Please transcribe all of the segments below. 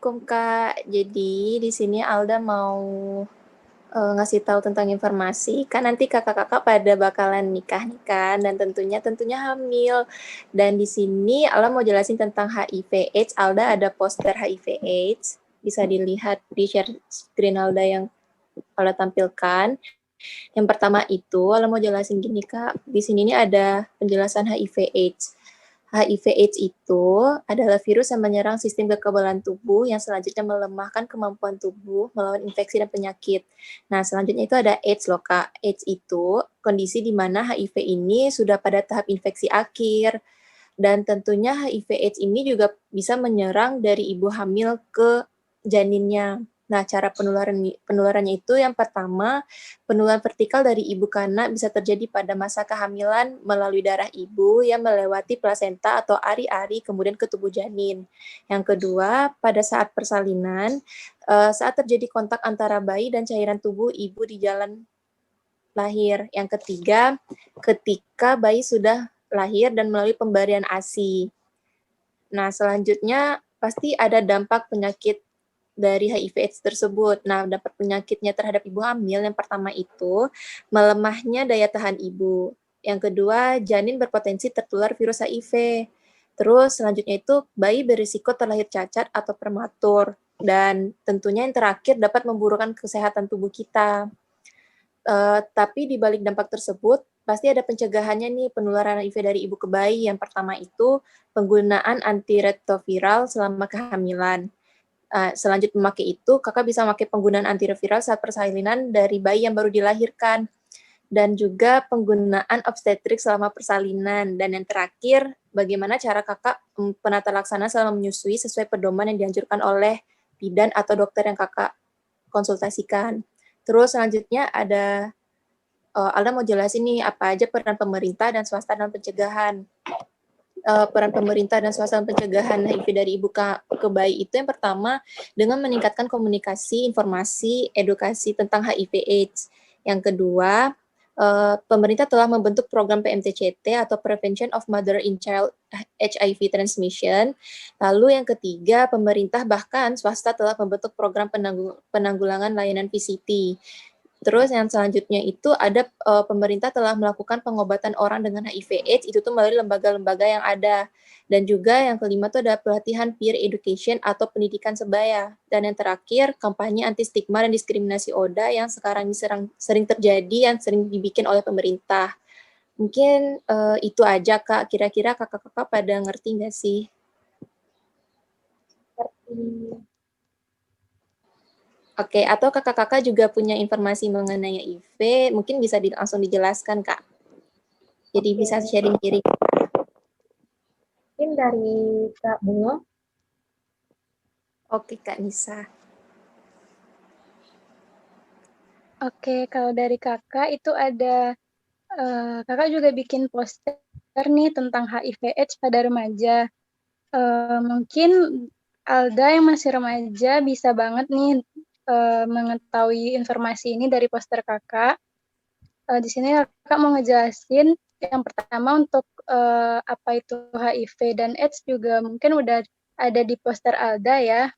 Assalamualaikum Kak. Jadi di sini Alda mau ngasih tahu tentang informasi. Kan nanti kakak-kakak pada bakalan nikah nih kan, dan tentunya hamil. Dan di sini Alda mau jelasin tentang HIV/AIDS. Alda ada poster HIV/AIDS, bisa dilihat di share screen Alda yang Alda tampilkan. Yang pertama itu, Alda mau jelasin gini Kak. Di sini ini ada penjelasan HIV/AIDS. HIV/AIDS itu adalah virus yang menyerang sistem kekebalan tubuh yang selanjutnya melemahkan kemampuan tubuh melawan infeksi dan penyakit. Nah, selanjutnya itu ada AIDS loh, Kak. AIDS itu kondisi di mana HIV ini sudah pada tahap infeksi akhir. Dan tentunya HIV/AIDS ini juga bisa menyerang dari ibu hamil ke janinnya. Nah, cara penularannya itu yang pertama, penularan vertikal dari ibu ke anak bisa terjadi pada masa kehamilan melalui darah ibu yang melewati plasenta atau ari-ari kemudian ke tubuh janin. Yang kedua, pada saat persalinan, saat terjadi kontak antara bayi dan cairan tubuh ibu di jalan lahir. Yang ketiga, ketika bayi sudah lahir dan melalui pemberian ASI. Nah, selanjutnya pasti ada dampak penyakit dari HIV/AIDS tersebut. Nah, dampak penyakitnya terhadap ibu hamil yang pertama itu melemahnya daya tahan ibu. Yang kedua, janin berpotensi tertular virus HIV. Terus selanjutnya itu bayi berisiko terlahir cacat atau prematur. Dan tentunya yang terakhir dapat memburukkan kesehatan tubuh kita. Tapi di balik dampak tersebut, pasti ada pencegahannya nih penularan HIV dari ibu ke bayi. Yang pertama itu penggunaan antiretroviral selama kehamilan. Selanjut memakai itu, kakak bisa memakai penggunaan antiretroviral saat persalinan dari bayi yang baru dilahirkan. Dan juga penggunaan obstetrik selama persalinan. Dan yang terakhir, bagaimana cara kakak penata laksana selama menyusui sesuai pedoman yang dianjurkan oleh bidan atau dokter yang kakak konsultasikan. Terus selanjutnya ada Alda mau jelasin nih apa aja peran pemerintah dan swasta dalam pencegahan. Peran pemerintah dan swasta dalam pencegahan HIV dari ibu ke bayi itu yang pertama dengan meningkatkan komunikasi, informasi, edukasi tentang HIV/AIDS. Yang kedua, pemerintah telah membentuk program PMTCT atau Prevention of Mother in Child HIV Transmission. Lalu yang ketiga, pemerintah bahkan swasta telah membentuk program penanggulangan layanan PCT. Terus yang selanjutnya itu ada pemerintah telah melakukan pengobatan orang dengan HIV/AIDS itu tuh melalui lembaga-lembaga yang ada. Dan juga yang kelima tuh ada pelatihan peer education atau pendidikan sebaya. Dan yang terakhir kampanye anti stigma dan diskriminasi ODA yang sekarang ini sering terjadi yang sering dibikin oleh pemerintah. Mungkin itu aja Kak. Kira-kira kakak-kakak pada ngerti nggak sih? Oke, atau kakak-kakak juga punya informasi mengenai HIV, mungkin bisa langsung dijelaskan, Kak. Jadi bisa sharing-sharing. Mungkin dari Kak Bunga. Oke, Kak Nisa. Oke, kalau dari kakak itu ada, kakak juga bikin poster nih tentang HIV/AIDS pada remaja. Mungkin Alda yang masih remaja bisa banget nih mengetahui informasi ini dari poster kakak. Di sini kakak mau ngejelasin yang pertama untuk apa itu HIV dan AIDS juga mungkin udah ada di poster Alda ya.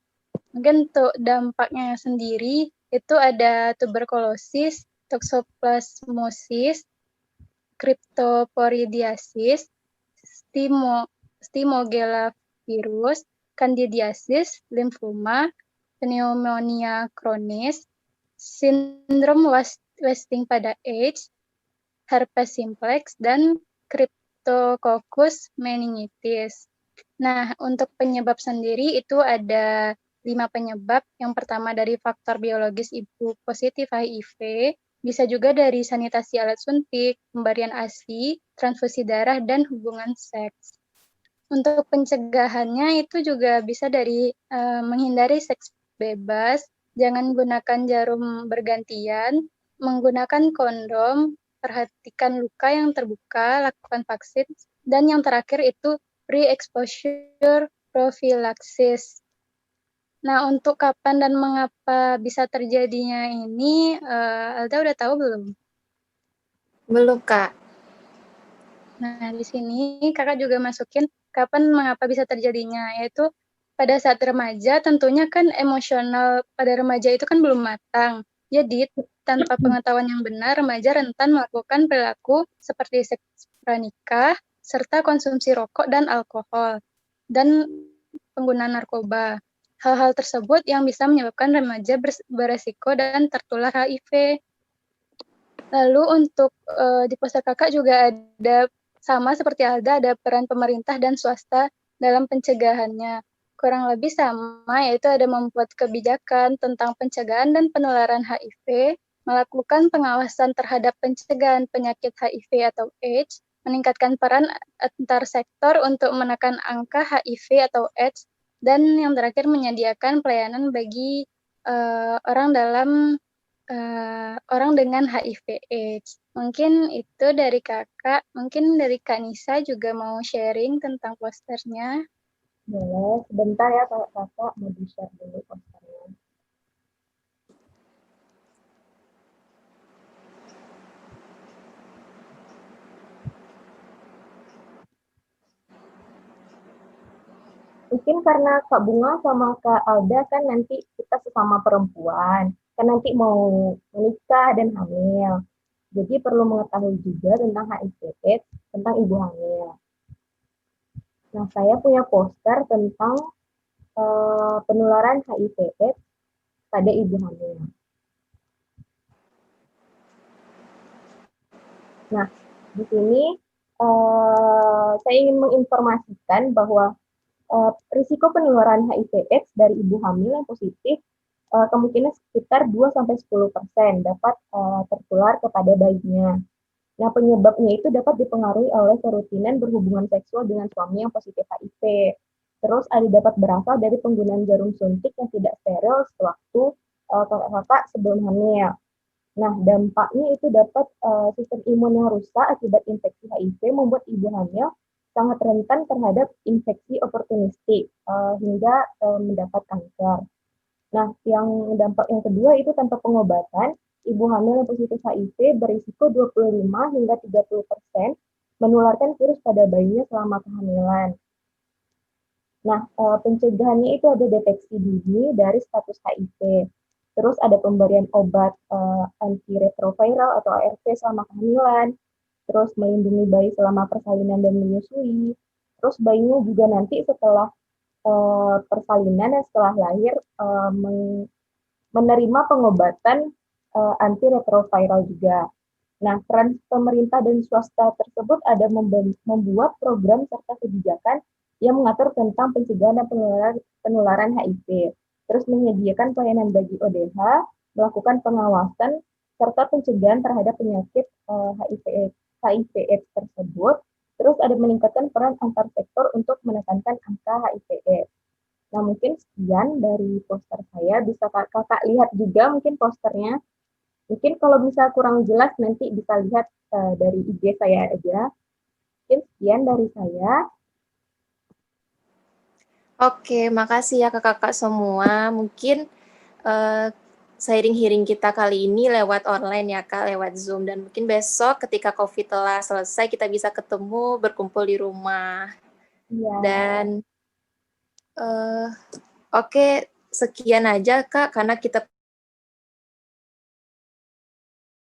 Mungkin untuk dampaknya sendiri itu ada tuberkulosis, toxoplasmosis, cryptoporidiasis, Stimogela virus, candidiasis, limfoma, pneumonia kronis, sindrom wasting pada AIDS, herpes simplex, dan Cryptococcus meningitis. Nah, untuk penyebab sendiri itu ada 5 penyebab. Yang pertama dari faktor biologis ibu positif HIV, bisa juga dari sanitasi alat suntik, pemberian ASI, transfusi darah, dan hubungan seks. Untuk pencegahannya itu juga bisa dari menghindari seks bebas, jangan gunakan jarum bergantian, menggunakan kondom, perhatikan luka yang terbuka, lakukan vaksin, dan yang terakhir itu pre-exposure prophylaxis. Nah, untuk kapan dan mengapa bisa terjadinya ini, Alda udah tahu belum? Belum, Kak. Nah, di sini kakak juga masukin kapan mengapa bisa terjadinya, yaitu pada saat remaja tentunya kan emosional pada remaja itu kan belum matang. Jadi tanpa pengetahuan yang benar, remaja rentan melakukan perilaku seperti seks pranikah, serta konsumsi rokok dan alkohol, dan penggunaan narkoba. Hal-hal tersebut yang bisa menyebabkan remaja beresiko dan tertular HIV. Lalu untuk di poster kakak juga ada sama seperti Alda, ada peran pemerintah dan swasta dalam pencegahannya. Kurang lebih sama, yaitu ada membuat kebijakan tentang pencegahan dan penularan HIV, melakukan pengawasan terhadap pencegahan penyakit HIV atau AIDS, meningkatkan peran antar sektor untuk menekan angka HIV atau AIDS, dan yang terakhir menyediakan pelayanan bagi orang dengan HIV/AIDS. Mungkin itu dari kakak. Mungkin dari Kak Nisa juga mau sharing tentang posternya. Boleh, sebentar ya kakak mau di-share dulu posternya. Mungkin karena Kak Bunga sama Kak Alda kan nanti kita sesama perempuan, kan nanti mau menikah dan hamil. Jadi perlu mengetahui juga tentang HIV/AIDS, tentang ibu hamil. Nah, saya punya poster tentang penularan HIV/AIDS pada ibu hamil. Nah, di sini saya ingin menginformasikan bahwa risiko penularan HIV/AIDS dari ibu hamil yang positif kemungkinan sekitar 2-10% dapat tertular kepada bayinya. Nah, penyebabnya itu dapat dipengaruhi oleh kerutinan berhubungan seksual dengan suami yang positif HIV. Terus ada dapat berasal dari penggunaan jarum suntik yang tidak steril sewaktu kakak-kakak sebelum hamil. Nah, dampaknya itu dapat sistem imun yang rusak akibat infeksi HIV membuat ibu hamil sangat rentan terhadap infeksi oportunistik hingga mendapat kanker. Nah, yang dampak yang kedua itu tanpa pengobatan, ibu hamil yang positif HIV berisiko 25 hingga 30% menularkan virus pada bayinya selama kehamilan. Nah, pencegahannya itu ada deteksi dini dari status HIV. Terus ada pemberian obat antiretroviral atau ARV selama kehamilan. Terus melindungi bayi selama persalinan dan menyusui. Terus bayinya juga nanti setelah persalinan dan setelah lahir menerima pengobatan antiretroviral juga. Nah, peran pemerintah dan swasta tersebut ada membuat program serta kebijakan yang mengatur tentang pencegahan dan penularan HIV. Terus menyediakan pelayanan bagi ODH, melakukan pengawasan, serta pencegahan terhadap penyakit HIV/AIDS tersebut. Terus ada meningkatkan peran antar sektor untuk menekankan angka HIV/AIDS. Nah, mungkin sekian dari poster saya. Bisa kakak lihat juga mungkin posternya. Mungkin kalau bisa kurang jelas nanti bisa lihat dari IG saya aja. Mungkin sekian dari saya. Oke, makasih ya kakak-kakak semua. Mungkin sharing-hearing kita kali ini lewat online ya Kak, lewat Zoom. Dan mungkin besok ketika COVID telah selesai, kita bisa ketemu, berkumpul di rumah. Iya. Dan oke, sekian aja Kak, karena kita